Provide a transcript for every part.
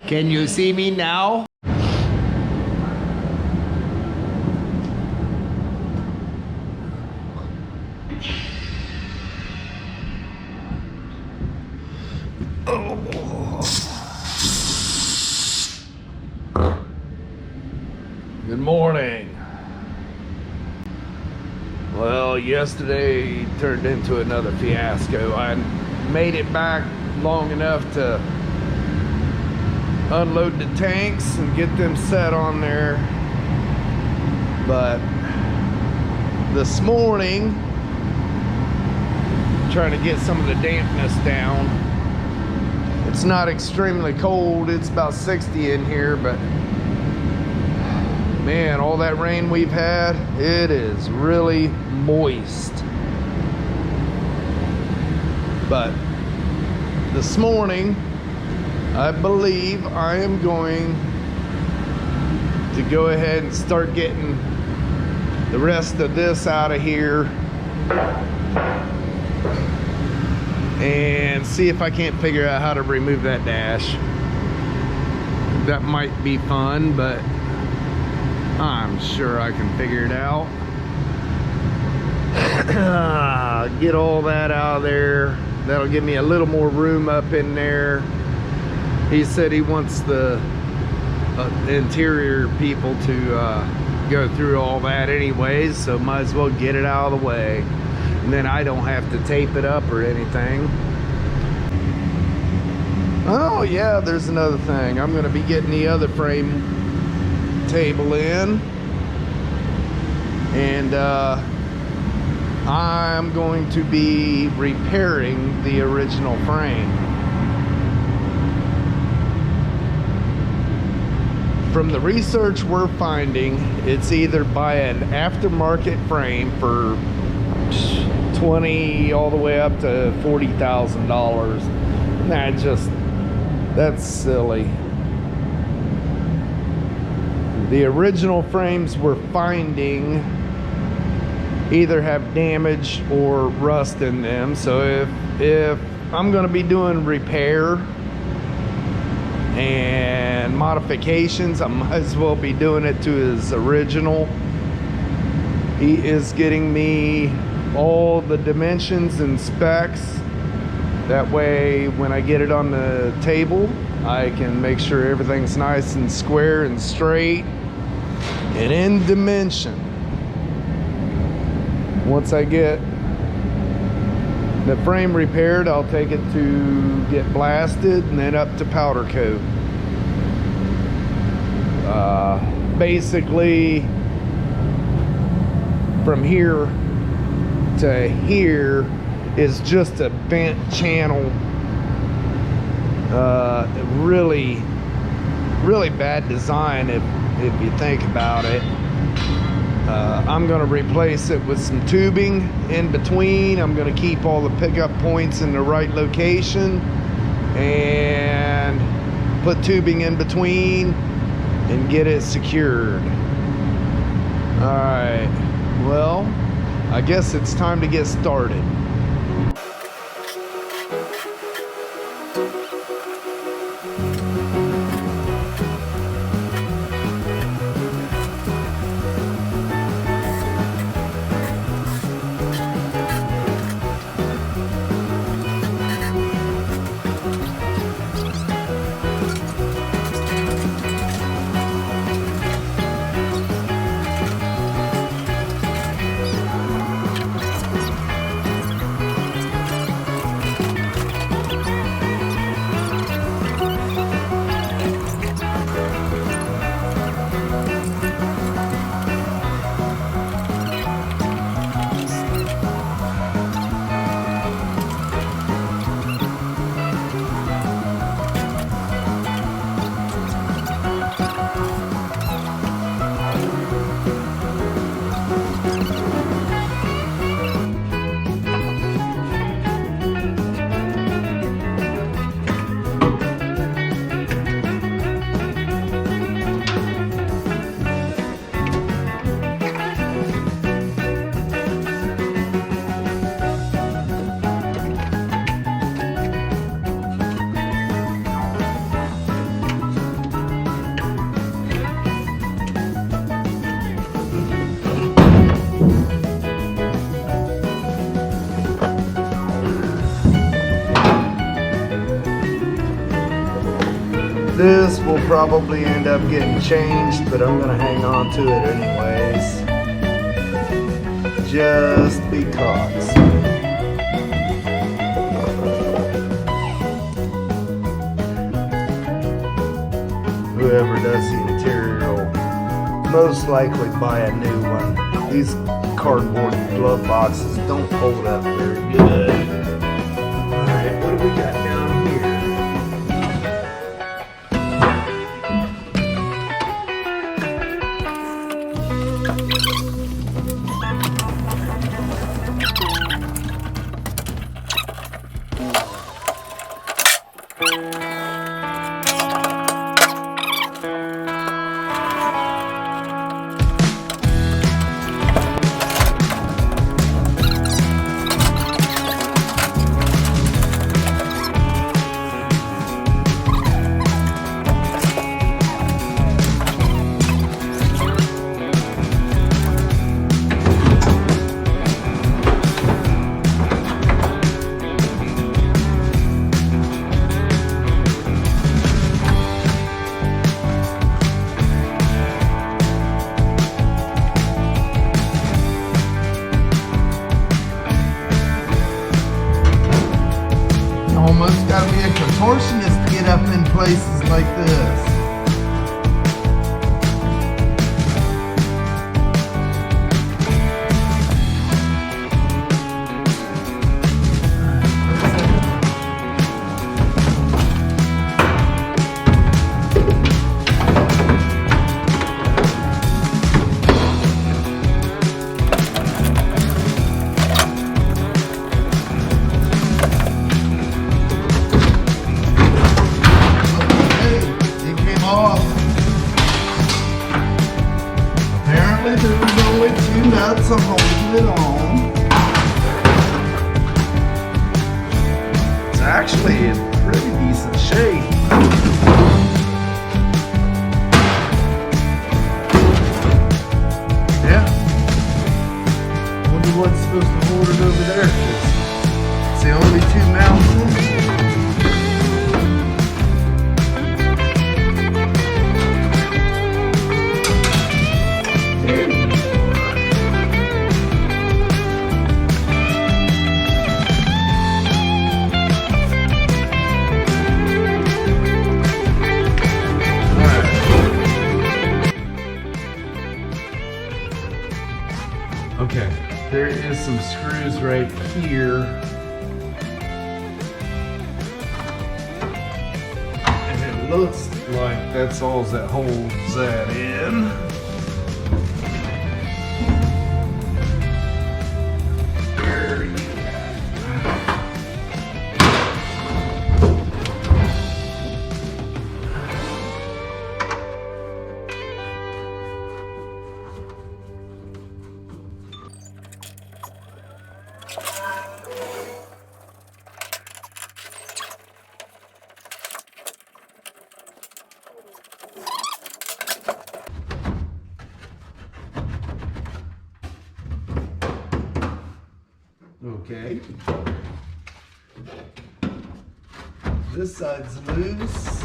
Can you see me now? Good morning. Well, yesterday turned into another fiasco. I made it back long enough to unload the tanks and get them set on there, but this morning, trying to get some of the dampness down. It's not extremely cold, it's about 60 in here, but man, all that rain we've had, it is really moist. But this morning, I believe I am going to go ahead and start getting the rest of this out of here and see if I can't figure out how to remove that dash. That might be fun, but I'm sure I can figure it out. Get all that out of there. That'll give me a little more room up in there. He said he wants the interior people to go through all that anyways, so might as well get it out of the way. And then I don't have to tape it up or anything. Oh yeah, there's another thing. I'm gonna be getting the other frame table in, and I'm going to be repairing the original frame. From the research we're finding, it's either buy an aftermarket frame for 20 all the way up to $40,000. That's silly. The original frames we're finding either have damage or rust in them, so if I'm going to be doing repair and modifications, I might as well be doing it to his original. He is getting me all the dimensions and specs. That way when I get it on the table, I can make sure everything's nice and square and straight and in dimension. Once I get the frame repaired, I'll take it to get blasted and then up to powder coat. Basically, from here to here is just a bent channel. Really bad design if you think about it. I'm going to replace it with some tubing in between. I'm going to keep all the pickup points in the right location and put tubing in between and get it secured. Alright, well, I guess it's time to get started. This will probably end up getting changed, but I'm gonna hang on to it anyways. Just because. Whoever does the interior will most likely buy a new one. These cardboard glove boxes don't hold up very good. Alright, what do we got down here? Almost gotta be a contortionist to get up in places like this. There was only 2 nuts I'm holding it on. It's actually in pretty decent shape. Yeah. Wonder what's supposed to hold it over there. It's the only 2 mounts in it. Okay, there is some screws right here. And it looks like that's all that holds that in. There you go. Okay. This side's loose.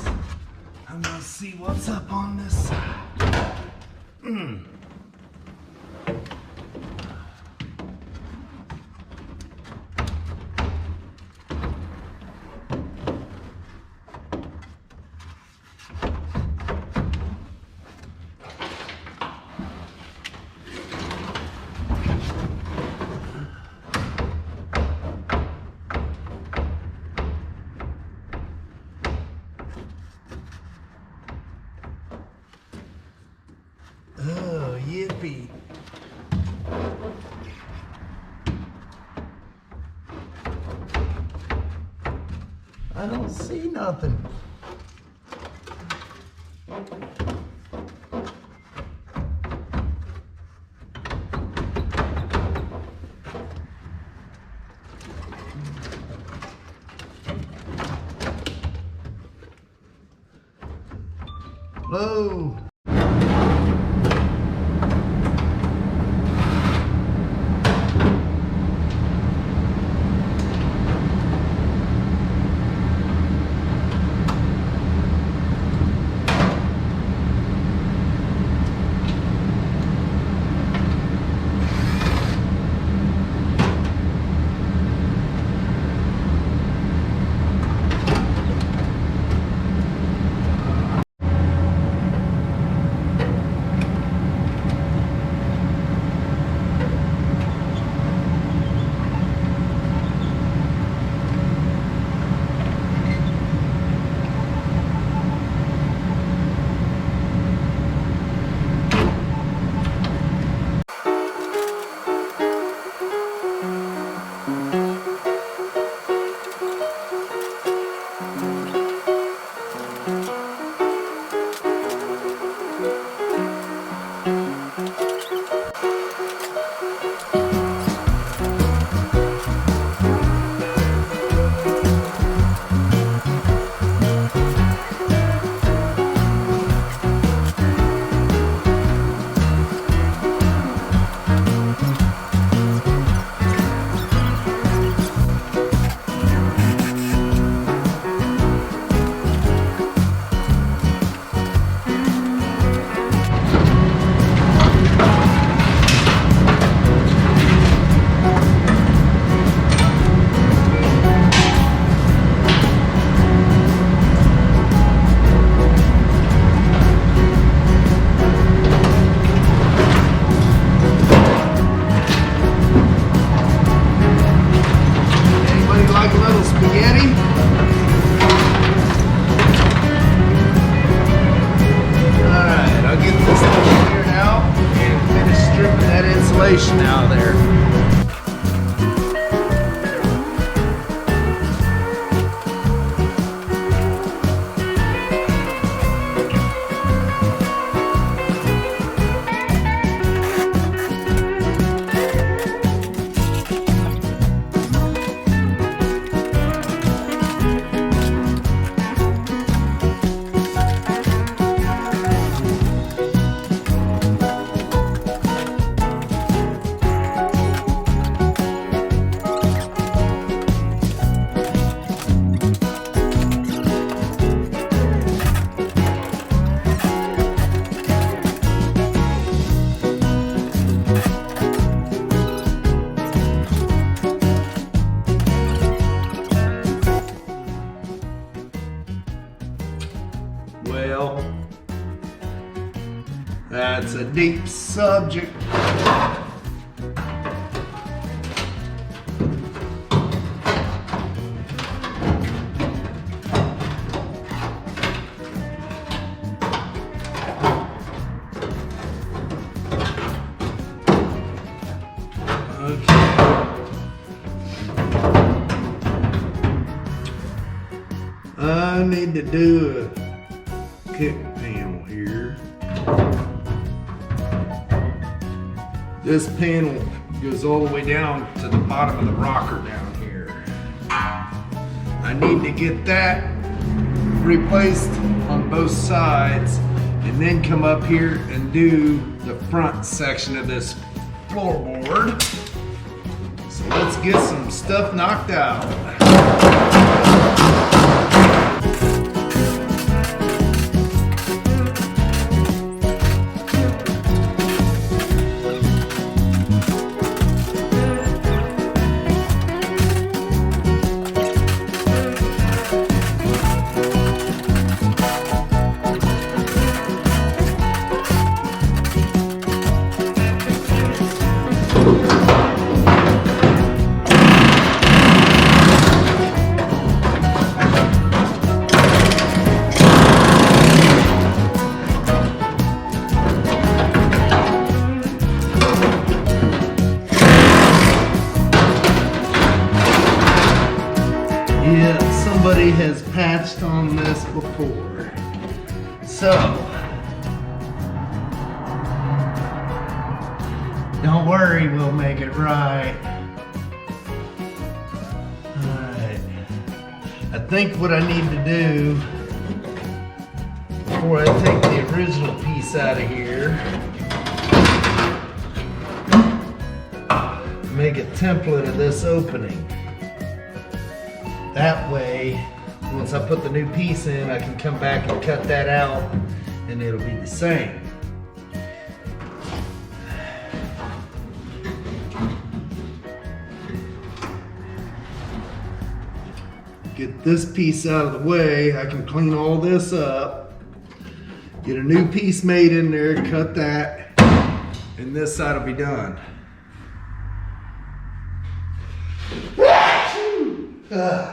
I'm gonna see what's up on this side. Oh, yippee. I don't see nothing. Hello. Out of there. Well, that's a deep subject. I need to do a kick panel here. This panel goes all the way down to the bottom of the rocker down here. I need to get that replaced on both sides and then come up here and do the front section of this floorboard. So let's get some stuff knocked out. Yeah, somebody has patched on this before. So, don't worry, we'll make it right. Alright. I think what I need to do before I take the original piece out of here, make a template of this opening. That way, once I put the new piece in, I can come back and cut that out and it'll be the same. Get this piece out of the way, I can clean all this up, get a new piece made in there, cut that, and this side will be done.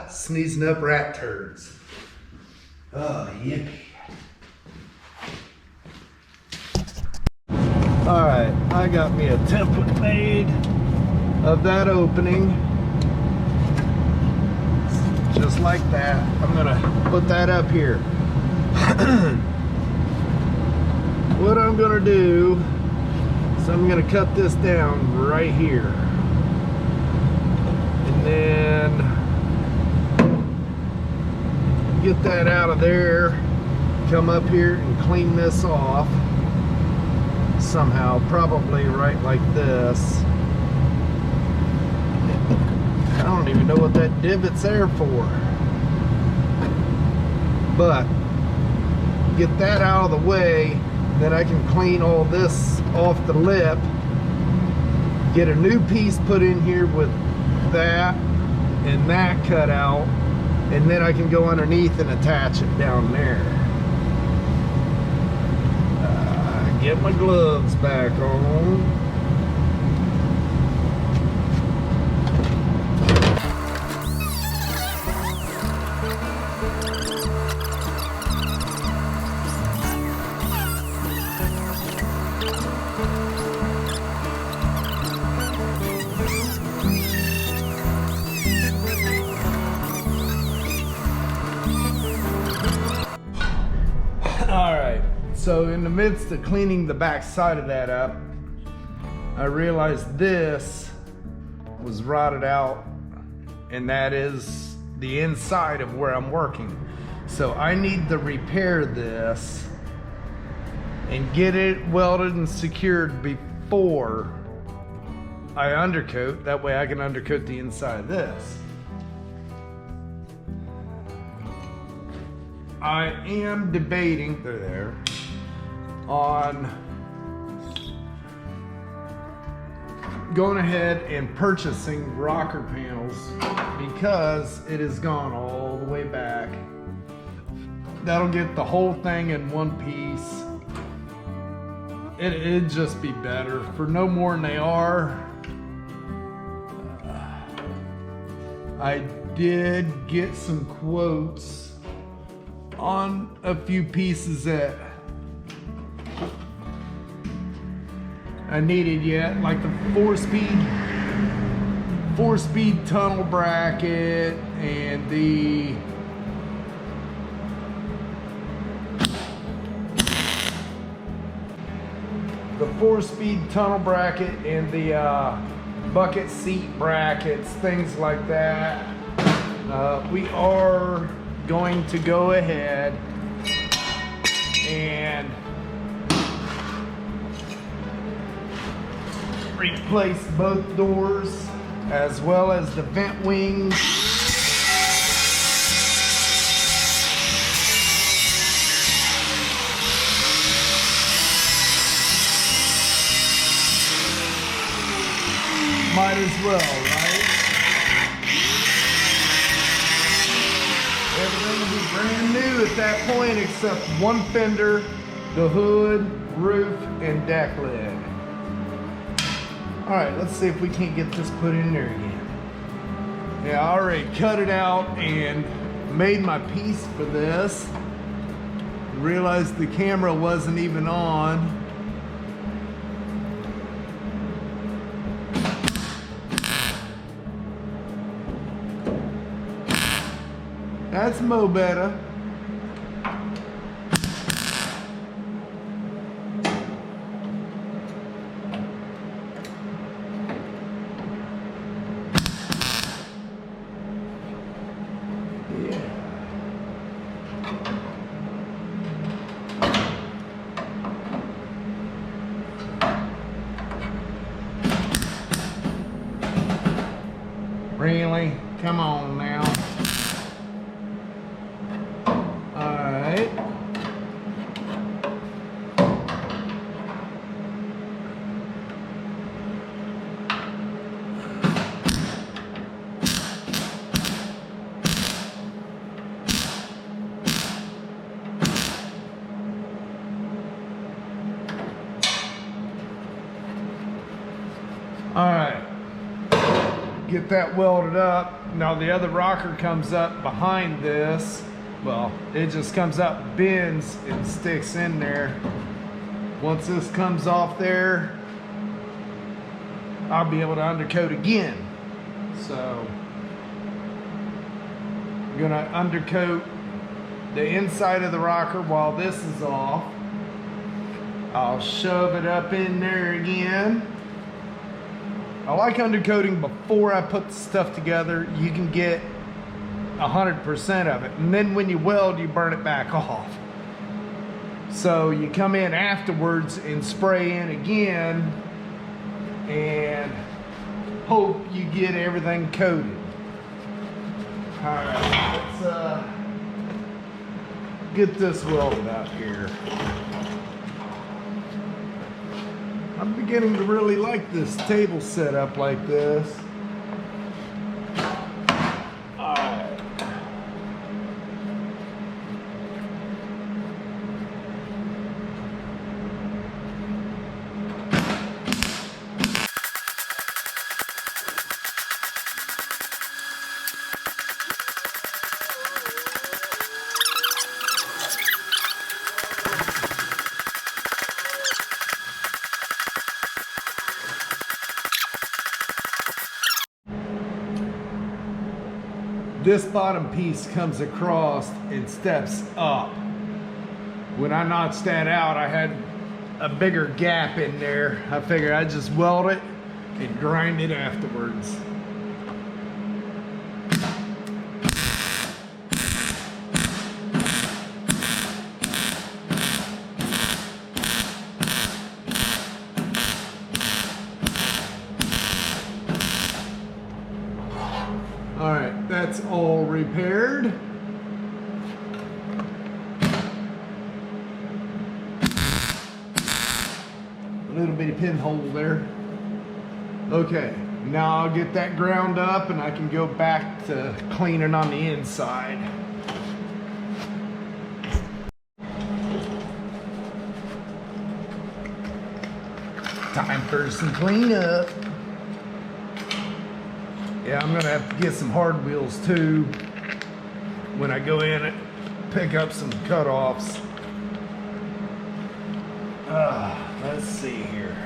Sneezing up rat turds. Oh, yippee. Alright, I got me a template made of that opening. just like that. I'm gonna put that up here. What I'm gonna do is I'm gonna cut this down right here, and then get that out of there, come up here and clean this off somehow, probably right like this. I don't even know what that divot's there for, but get that out of the way. Then I can clean all this off the lip, get a new piece put in here with that and that cut out, and then I can go underneath and attach it down there. Get my gloves back on. So in the midst of cleaning the back side of that up, I realized this was rotted out, and that is the inside of where I'm working. So I need to repair this and get it welded and secured before I undercoat. That way I can undercoat the inside of this. I am debating, they're there, on going ahead and purchasing rocker panels because it has gone all the way back. That'll get the whole thing in one piece. It'd just be better for no more than they are. I did get some quotes on a few pieces that I needed yet, like the four-speed tunnel bracket and the four-speed tunnel bracket and the bucket seat brackets, things like that. We are going to go ahead and replace both doors as well as the vent wings. Might as well, right? Everything will be brand new at that point except one fender, the hood, roof, and deck lid. All right, let's see if we can't get this put in there again. Yeah, I already cut it out and made my piece for this. Realized the camera wasn't even on. That's mo better. Really? Come on now. Alright. Alright. Get that welded up. Now the other rocker comes up behind this. Well, it just comes up, bends, and sticks in there. Once this comes off there, I'll be able to undercoat again. So, gonna undercoat the inside of the rocker while this is off. I'll shove it up in there again. I like undercoating before I put the stuff together. You can get 100% of it, and then when you weld, you burn it back off. So you come in afterwards and spray in again and hope you get everything coated. All right, let's get this welded out here. I'm beginning to really like this table setup like this. All right. This bottom piece comes across and steps up. When I notched that out, I had a bigger gap in there. I figured I'd just weld it and grind it afterwards. All right, that's all repaired. A little bitty pinhole there. Okay, now I'll get that ground up and I can go back to cleaning on the inside. Time for some cleanup. Yeah, I'm gonna have to get some hard wheels too when I go in and pick up some cutoffs. Let's see here.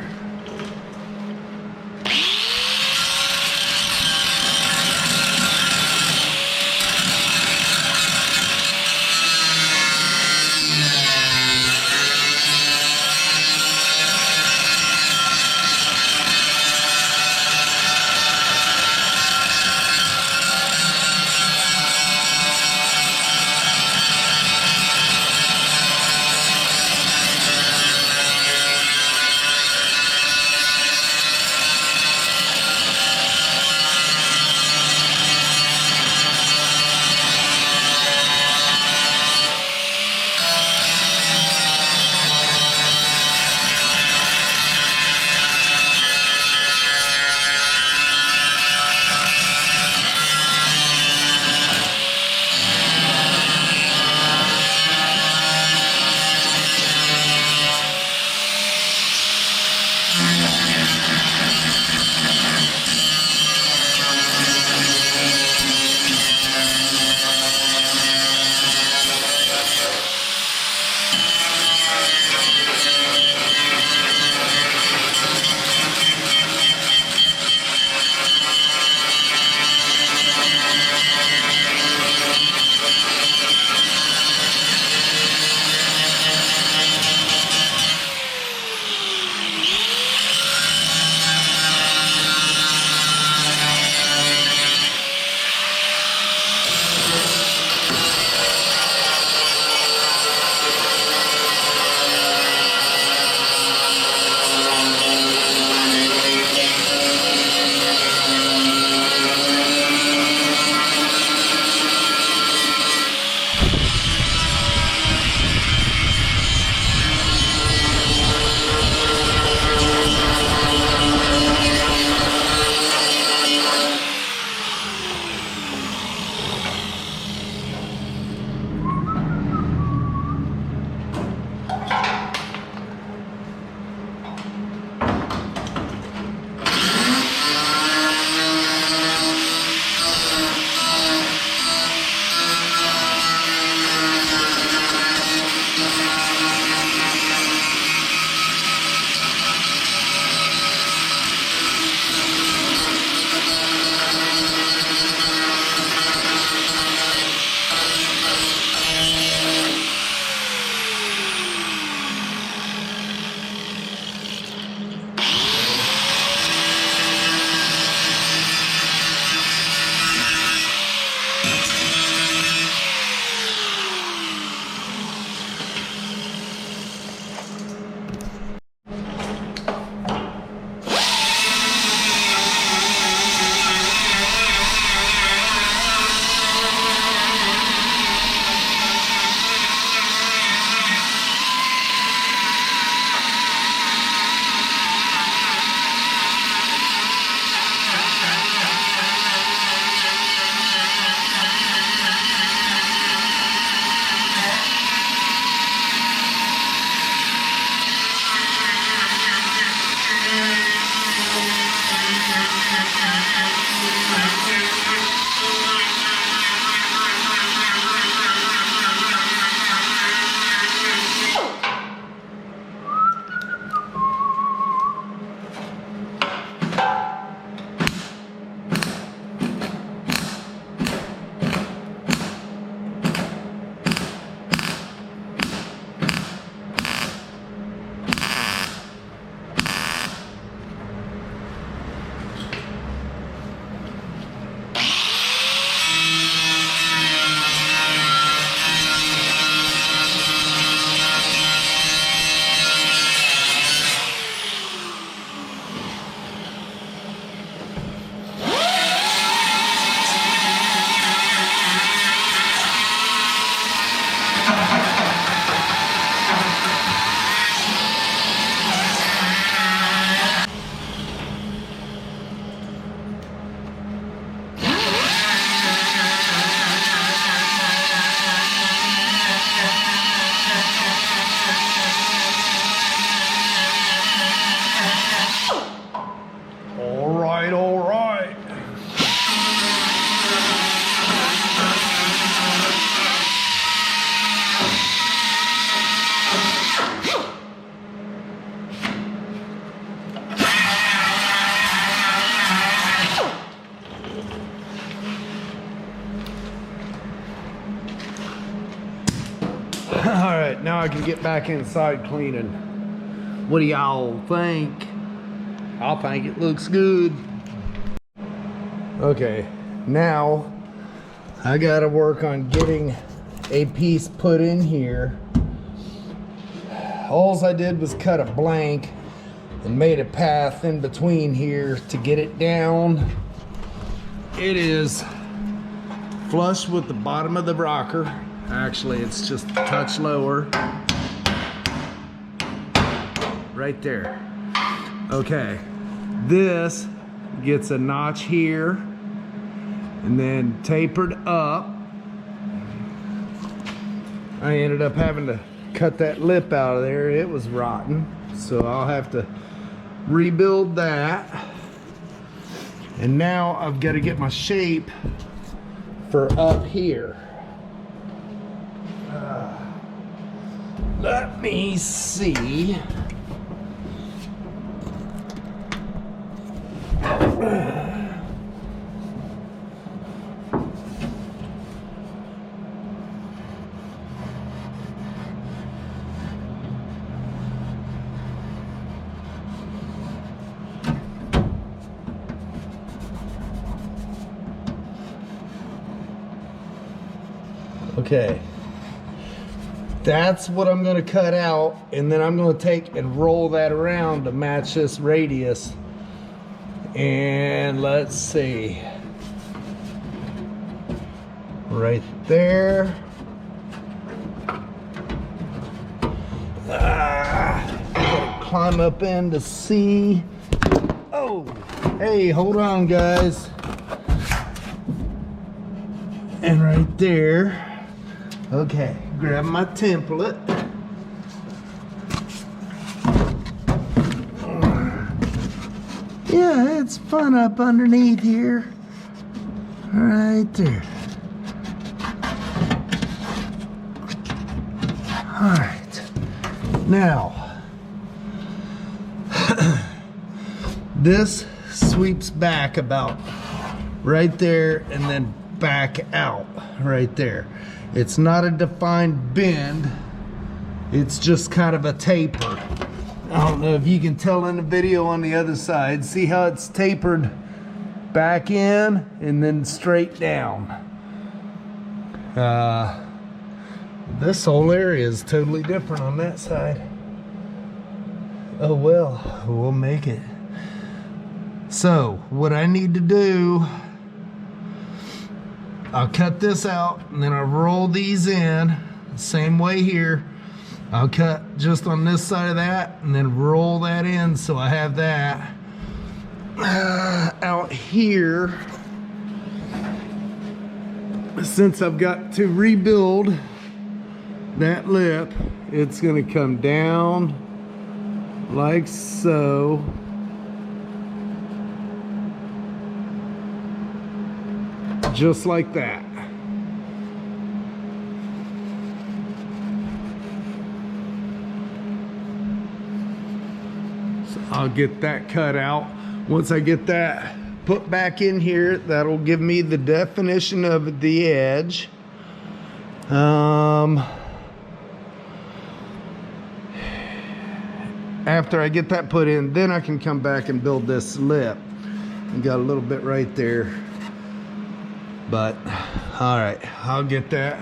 All right, now I can get back inside cleaning. What do y'all think? I think it looks good. Okay, now I gotta work on getting a piece put in here. All I did was cut a blank and made a path in between here to get it down. It is flush with the bottom of the rocker. Actually, it's just a touch lower. Right there. Okay, this gets a notch here and then tapered up. I ended up having to cut that lip out of there. It was rotten, so I'll have to rebuild that. And now I've got to get my shape for up here. Let me see. Okay, that's what I'm going to cut out, and then I'm going to take and roll that around to match this radius. And let's see, right there. Gotta climb up in to see. Oh, hey, hold on, guys. And right there. Okay, grab my template. Yeah, it's fun up underneath here. Right there. All right. Now, this sweeps back about right there and then back out right there. It's not a defined bend, it's just kind of a taper. I don't know if you can tell in the video on the other side. See how it's tapered back in and then straight down. This whole area is totally different on that side. Oh well, we'll make it. So what I need to do, I'll cut this out and then I'll roll these in the same way here. I'll cut just on this side of that and then roll that in so I have that out here. Since I've got to rebuild that lip, it's going to come down like so. Just like that. So I'll get that cut out. Once I get that put back in here, that'll give me the definition of the edge. After I get that put in, then I can come back and build this lip. I got a little bit right there. But all right, I'll get that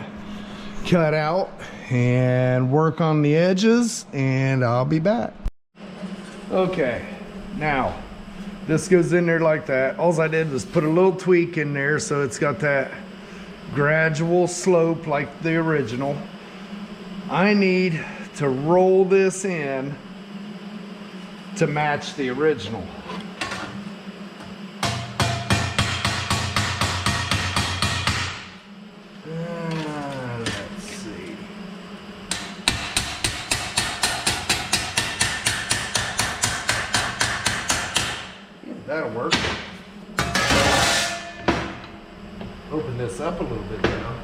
cut out and work on the edges and I'll be back. Okay, now this goes in there like that. All I did was put a little tweak in there so it's got that gradual slope like the original. I need to roll this in to match the original. That'll work. Open this up a little bit now.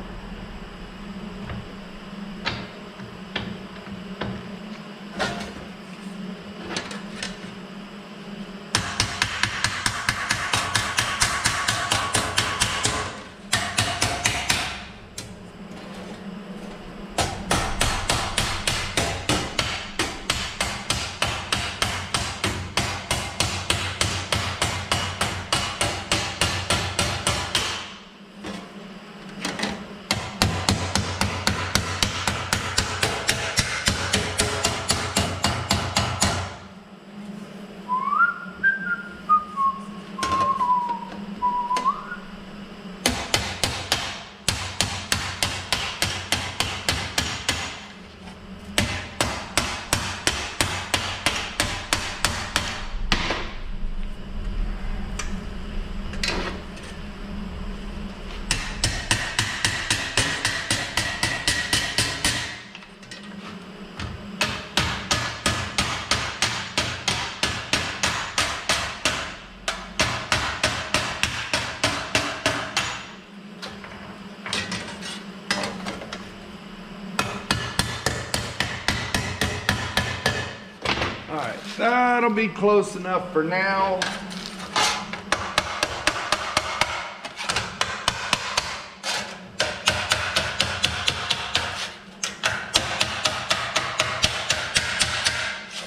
that'll be close enough for now.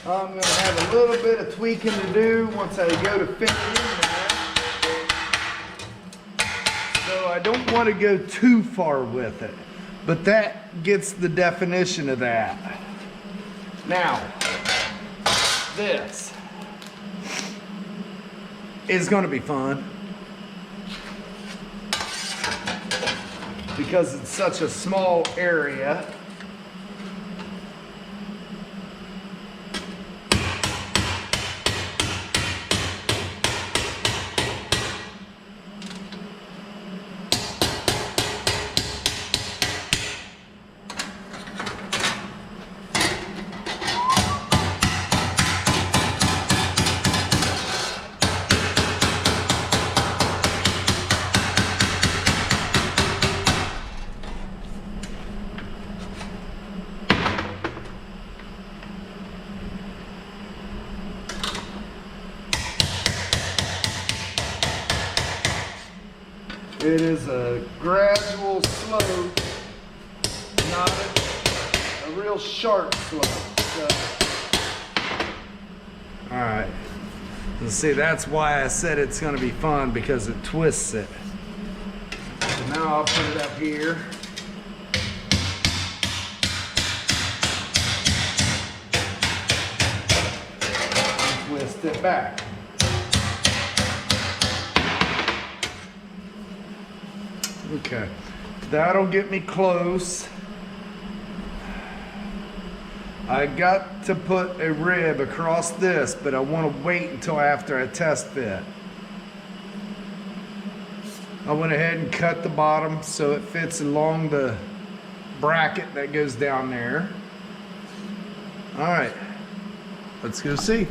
I'm going to have a little bit of tweaking to do once I go to fit it in there. So I don't want to go too far with it, but that gets the definition of that. Now, this is going to be fun because it's such a small area. It is a gradual slope, not a real sharp slope. So, all right, let's see, that's why I said it's going to be fun, because it twists it. So now I'll put it up here. And twist it back. Okay, that'll get me close. I got to put a rib across this, but I want to wait until after I test fit. I went ahead and cut the bottom so it fits along the bracket that goes down there. All right, let's go see.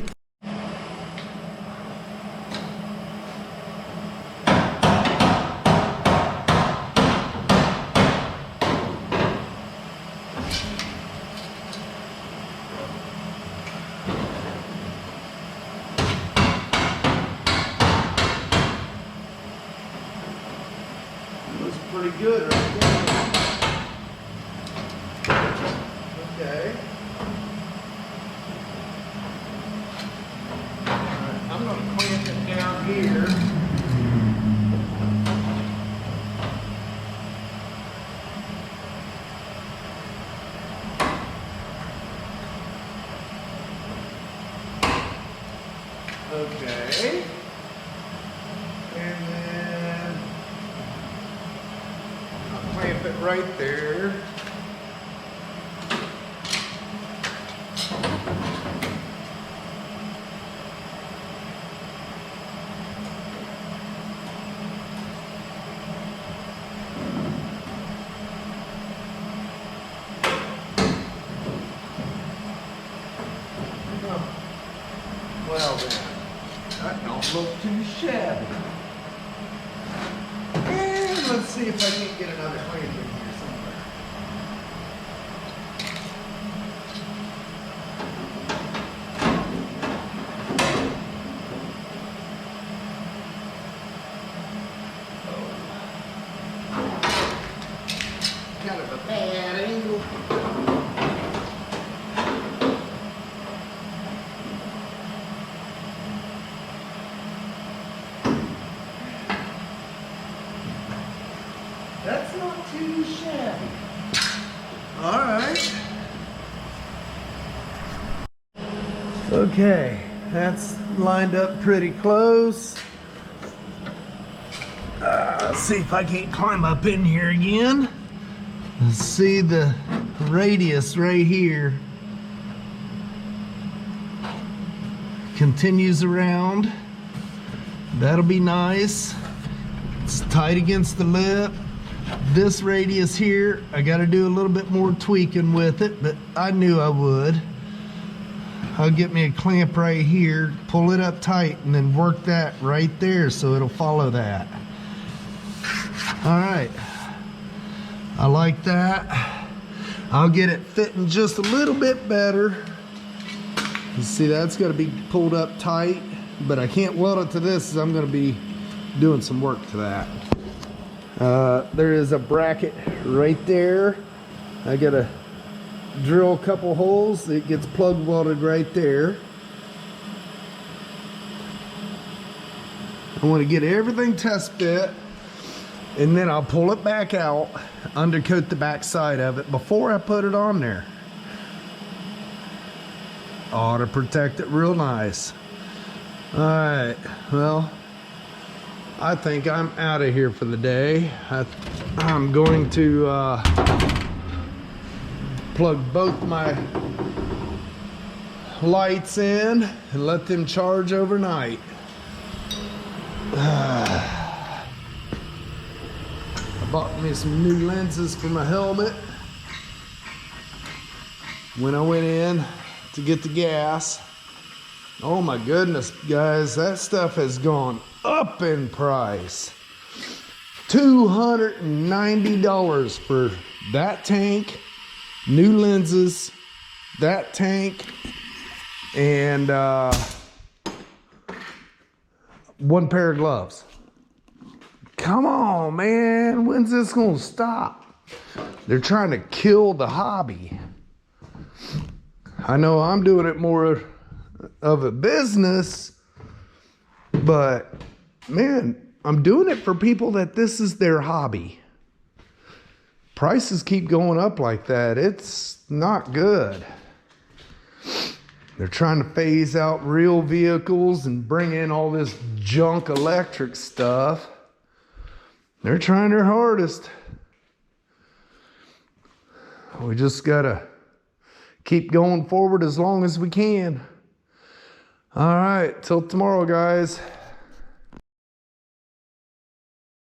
Pretty good right there. Okay. Alright, I'm going to clamp it down here. Okay. And then clamp it right there. Well then, that don't look too shabby. And let's see if I can't get another clamp in here somewhere. Oh. Kind of a bad angle. That's not too shabby. All right. Okay, that's lined up pretty close. Let's see if I can't climb up in here again. Let's see the radius right here. Continues around. That'll be nice. It's tight against the lip. This radius here, I got to do a little bit more tweaking with it, but I knew I would. I'll get me a clamp right here, pull it up tight, and then work that right there so it'll follow that. All right, I like that. I'll get it fitting just a little bit better. You see, that's got to be pulled up tight, but I can't weld it to this, as I'm going to be doing some work to that. There is a bracket right there. I got to drill a couple holes. It gets plug welded right there. I want to get everything test fit, and then I'll pull it back out, undercoat the back side of it before I put it on there. Ought to protect it real nice. All right, well, I think I'm out of here for the day. I'm going to plug both my lights in and let them charge overnight. I bought me some new lenses for my helmet when I went in to get the gas. Oh my goodness, guys, that stuff has gone up in price. $290 for that tank, new lenses, that tank, and one pair of gloves. Come on, man, when's this gonna stop? They're trying to kill the hobby. I know I'm doing it more of a business, but man, I'm doing it for people that this is their hobby. Prices keep going up like that. It's not good. They're trying to phase out real vehicles and bring in all this junk electric stuff. They're trying their hardest. We just gotta keep going forward as long as we can. All right, till tomorrow, guys.